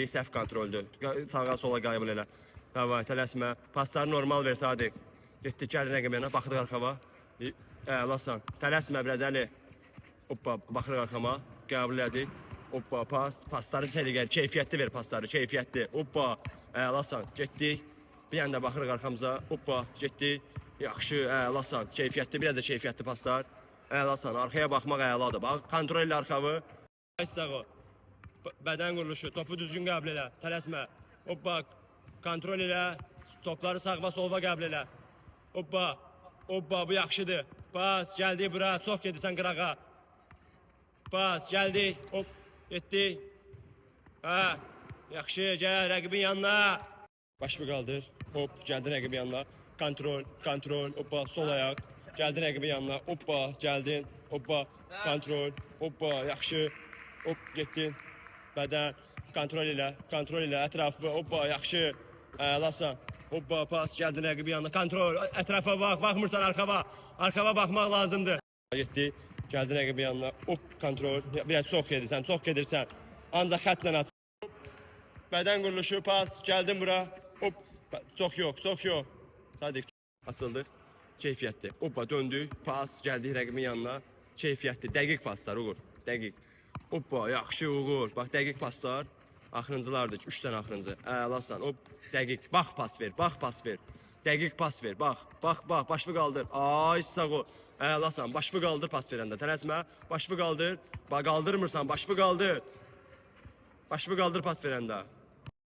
eləyirik, səhv kontroldür. Sağa sola qayıbıl elə. Davay, tələsmə. Pasları normal ver Sadiq. Getdik, gəlir rəqəmənə, baxdıq arxava. Əlasan. Tələsmə biraz Əli. Hoppa, baxırıq arxama. Qəbul elədik. Hoppa, pasları səliqəli, keyfiyyətli ver pasları, keyfiyyətli. Hoppa, əlasan. Getdik. Bir yanda baxırıq arxamıza. Hoppa, getdik. Yaxşı, əlasan. Keyfiyyətli, biraz da keyfiyyətli paslar. Əlasan. Arxaya baxmaq əladır. Bax, kontrol elə arxavı. Sağı. Bədən quruluşu, topu düzgün qəbul elə. Tələsmə. Hoppa, kontrol elə. Topları sağa solva qəbul elə. Hoppa, hoppa, bu yaxşıdır. Pas, gəldik bura, çox gedirsən qırağa. Pas, gəldik, hop, getdik. Hə, yaxşı, gəl, rəqibin yanına. Başını qaldır, hop, gəldi rəqibin yanına. Kontrol, hoppa, sol ayaq. Gəldi rəqibin yanına, hoppa, gəldin, hoppa, hoppa, yaxşı. Hop, getdin, bədən, kontrol elə, ətrafı, hoppa, yaxşı. Əlasan, hoppa, pas, gəldin rəqibin yanına, kontrol, ətrafa bax, baxmırsan arxava baxmaq lazımdır. Getdik. Gəldin rəqibin yanına, hop, kontrol, biraz çox gedirsən, ancaq xətlə aç. Bədən quruluşu, pas, gəldin bura, hop, çox yox, Sadiq, açıldıq, keyfiyyətli, hoppa, döndük, pas, gəldik rəqibin yanına, keyfiyyətli, dəqiq paslar, Uğur, dəqiq, hoppa, yaxşı, Uğur, bax, dəqiq paslar, axırıncılardır, 3 dənə axırıncı, əlasan, hop, dəqiq, bax, pas ver, dəqiq pas ver, bax, başını qaldır, ay sağ ol, əlasan, başını qaldır pas verəndə, tələsmə, başını qaldır, qaldırmırsan, başını qaldır pas verəndə.